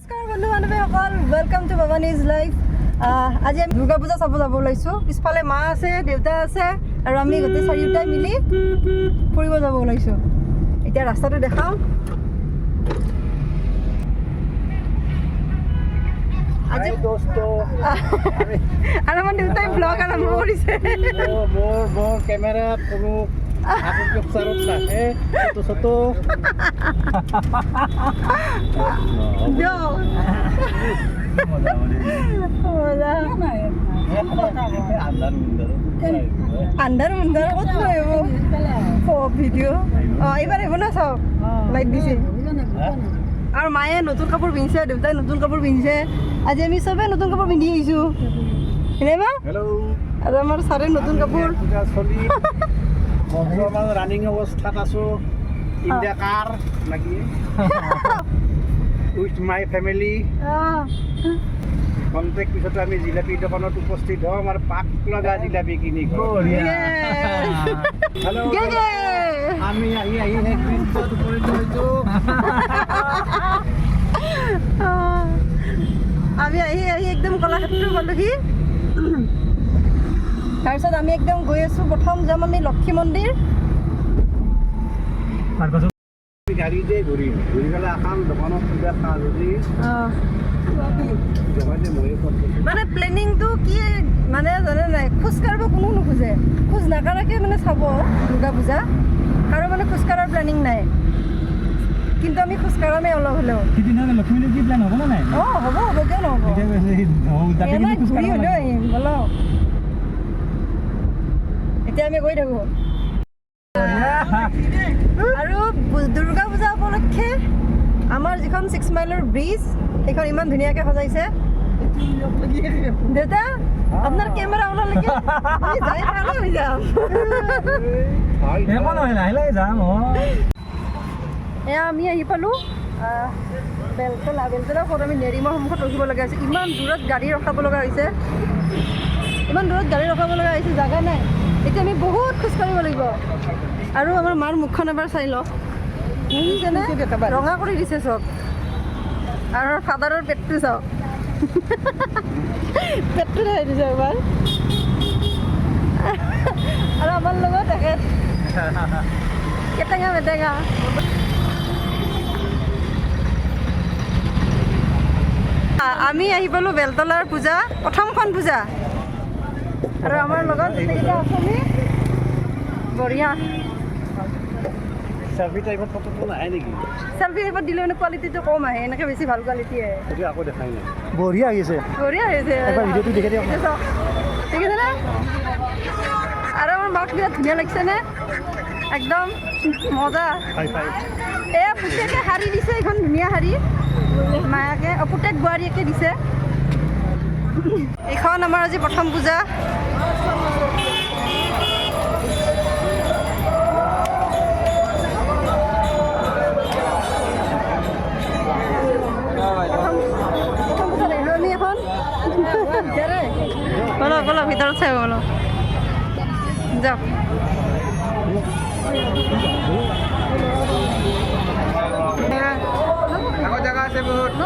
নমস্কাৰ বন্ধু বান্ধৱীসকল, welcome to ভৱানীজ life. আজি আমি দুৰ্গা পূজা চাব যাব ওলাইছোঁ। পিছফালে মা আছে, দেউতা আছে আৰু আমি গোটেই চাৰিওটাই মিলি ফুৰিব যাব ওলাইছোঁ। এতিয়া ৰাস্তাটো দেখাওঁ। আজি আৰু আমাৰ দেউতাই ব্লগ আৰম্ভ কৰিছে। মোৰ কেমেৰাত কোনো আন্ধাৰ মুন্ধাৰ ক'ত আহিব ভিডিঅ'। এইবাৰ আহিব না চাওক, লাইট দিছে। আৰু মায়ে নতুন কাপোৰ পিন্ধিছে, দেউতাই নতুন কাপোৰ পিন্ধিছে। আজি আমি চবেই নতুন কাপোৰ পিন্ধি আহিছোঁ, হয়নে মা? আৰু আমাৰ ছাৰে নতুন কাপোৰ। বৰ্তমান ৰানিং অৱস্থাত আছোঁ। ইণ্ডিয়া কাৰ লাগি উইথ মাই ফেমিলি। কণ্টেক্ট পিছতে আমি জিলাপি দোকানত উপস্থিত হ'ম আৰু পাক লগা জিলাপি কিনি আমি আহি একদম কলাক্ষেত্ৰ পালোহি। তাৰপিছত আমি একদম গৈ আছোঁ, প্ৰথম যাম আমি লক্ষী মন্দিৰ। গাড়ীতে ঘূৰি পেলাই এখন দোকানত কিবা খা যদি মানে প্লেনিংটো কি মানে জানে নাই, খোজ কাঢ়িব কোনো নোখোজে। খোজ নাকাঢ়াকৈ মানে চাব দুৰ্গা পূজা, কাৰো মানে খোজ কঢ়াৰ প্লেনিং নাই। কিন্তু আমি খোজ কাঢ়ামেই অলপ হ'লেও। অঁ হ'ব কিয় নহ'ব, ঘূৰি হ'লেও আহিম ব'লক। এতিয়া আমি গৈ থাকোঁ। আৰু দুৰ্গা পূজা উপলক্ষে আমাৰ যিখন 6 মাইলৰ ব্ৰিজ, সেইখন ইমান ধুনীয়াকৈ সজাইছে। দেউতা আপোনাৰ কেমেৰা ওলালৈকে এয়া আমি আহি পালোঁ বেলতলা ঘৰত। আমি নেৰিমৰ সন্মুখত ৰখিব লগা হৈছে। ইমান দূৰত গাড়ী ৰখাব লগা হৈছে, জাগা নাই। এতিয়া আমি বহুত খোজকাঢ়িব লাগিব। আৰু আমাৰ মাৰ মুখখন এবাৰ চাই লওক, ৰঙা কৰি দিছে চব। আৰু ফাদাৰৰ পেটটো চাওক, পেটটো দেখাই দিছে এবাৰ। আৰু আমাৰ লগত তেখেত কেটেঙা মেটেঙা। আমি আহি পালোঁ বেলতলাৰ পূজা, প্ৰথমখন পূজা। আৰু আমাৰ লগত গোটেইকেইটা আছোঁ আমি। বঢ়িয়া। চেল্ফি টাইপত ফটোটো নাহে নেকি? চেল্ফি টাইপত দিলে মানে কোৱালিটিটো কম আহে, এনেকৈ বেছি ভাল কোৱালিটি আহে। আকৌ দেখাই নাই। বঢ়িয়া আহিছে ভিডিঅ'টো দেখি দিয়ক। ঠিক আছে নে? আৰু আমাৰ মাক বিৰাট ধুনীয়া লাগিছে নে? একদম মজা। এয়া পুতেকে শাৰী দিছে, এইখন ধুনীয়া শাৰী। মায়াকে পুতেক বোৱাৰীয়েকে দিছে। এইখন আমাৰ আজি প্ৰথম পূজা। বলো ভিতৰত চাই বলো, যাওক। জায়গা আছে বহুত।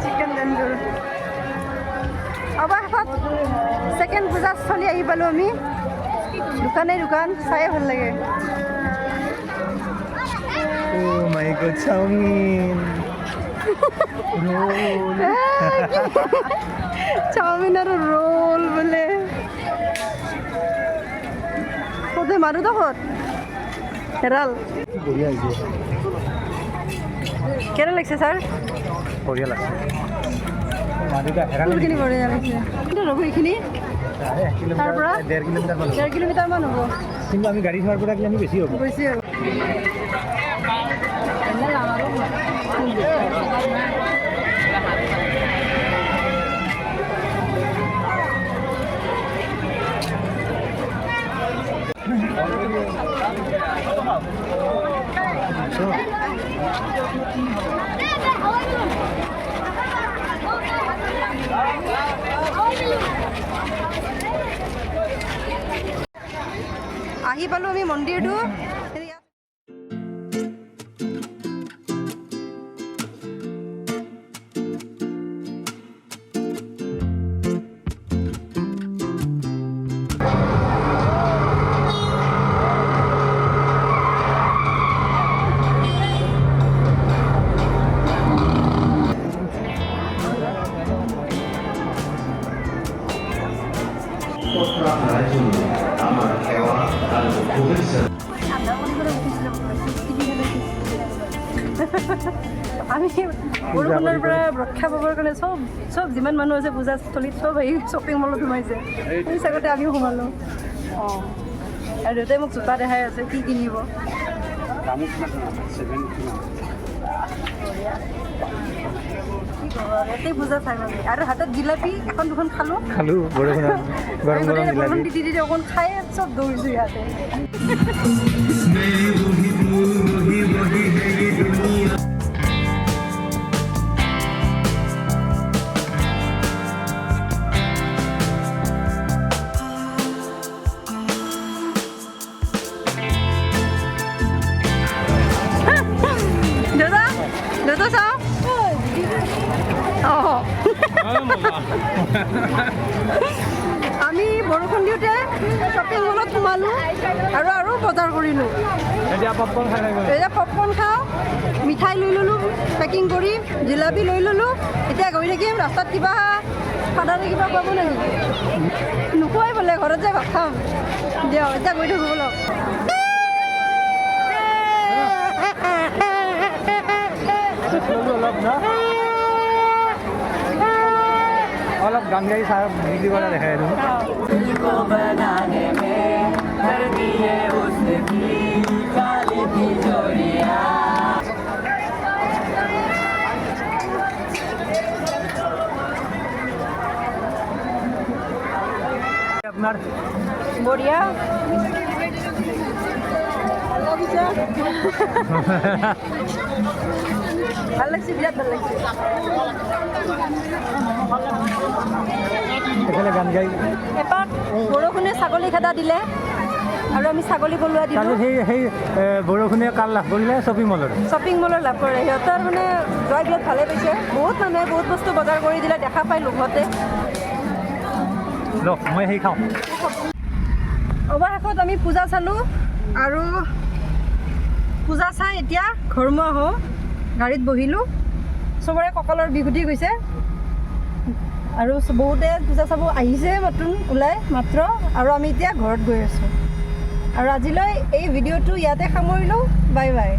চিকেন তন্দুৰ। অৱশেষত ছেকেণ্ড পূজা চলি আহি পালোঁ আমি। দোকান চাই ভাল লাগে। চাওমিন চাওমিন আৰু ৰোল বোলে। ক'তে মাৰো দেখোন হেৰাল। কেনে লাগিছে ছাৰ? বঢ়িয়া লাগছে। ফুলখিনি বঢ়িয়া লাগিছে। কিন্তু ৰ'ব এইখিনি তাৰ পৰা 1.5 কিলোমিটাৰমান হ'ব। কিন্তু আমি গাড়ী ধোৱাৰ পৰা আমি বেছি হ'ব। আহি পালোঁ আমি মন্দিৰটো। আমি বৰষুণৰ পৰা ৰক্ষা পাবৰ কাৰণে চব যিমান মানুহ আছে পূজাস্থলীত চব এই শ্বপিং মলত সোমাইছে। সেই চাগতে আমিও সোমালোঁ। অঁ, আৰু দেউতাই মোক জোতা দেখাই আছে কি কিনিব। ইয়াতে পূজা চাই মানে আৰু হাতত জিলাপি এখন দুখন খালোঁ বৰষুণ দি অকণ খাই চব দৌৰিছোঁ ইয়াতে। দাদা চাওঁ অঁ আমি বৰষুণ দিওঁতে শ্বপিং মলত সোমালোঁ আৰু বজাৰ কৰিলোঁ। এতিয়া পপকৰ্ণ খাওঁ, মিঠাই লৈ ল'লোঁ পেকিং কৰি, জিলাপি লৈ ল'লোঁ। এতিয়া গৈ থাকিম ৰাস্তাত কিবা ফাদাৰে কিবা খুৱাব নেকি? নোখোৱাই বোলে, ঘৰত যাই ভাত খাম। দিয়ক এতিয়া গৈ থাকোঁ বলক। অলপ গান গাই চাহ বিক্ৰী কৰা দেখাই আৰু আপোনাৰ বঢ়িয়া ভাল লাগছে, বিৰাট ভাল লাগছে। এফালে গান গাই এপাক বৰষুণে ছাগলী খেদা দিলে আৰু আমি ছাগলী পলোৱা দিলোঁ। সেই বৰষুণে কাল লাভ কৰিলে শ্বপিং মলৰ লাভ কৰে। সিহঁতৰ মানে জয় বিৰাট ভালে পাইছে। বহুত মানুহে বহুত বস্তু বজাৰ কৰি দিলে, দেখা পাই লোভতে। মই সেই খাওঁ। অৱশেষত আমি পূজা চালোঁ আৰু পূজা চাই এতিয়া ঘৰমুৱা হওঁ। গাড়ীত বহিলোঁ, চবৰে কঁকালৰ বিষ উঠি গৈছে আৰু বহুতে পূজা চাব আহিছে মাত্ৰ আৰু আমি এতিয়া ঘৰত গৈ আছোঁ। আৰু আজিলৈ এই ভিডিঅ'টো ইয়াতে সামৰিলোঁ। Bye bye.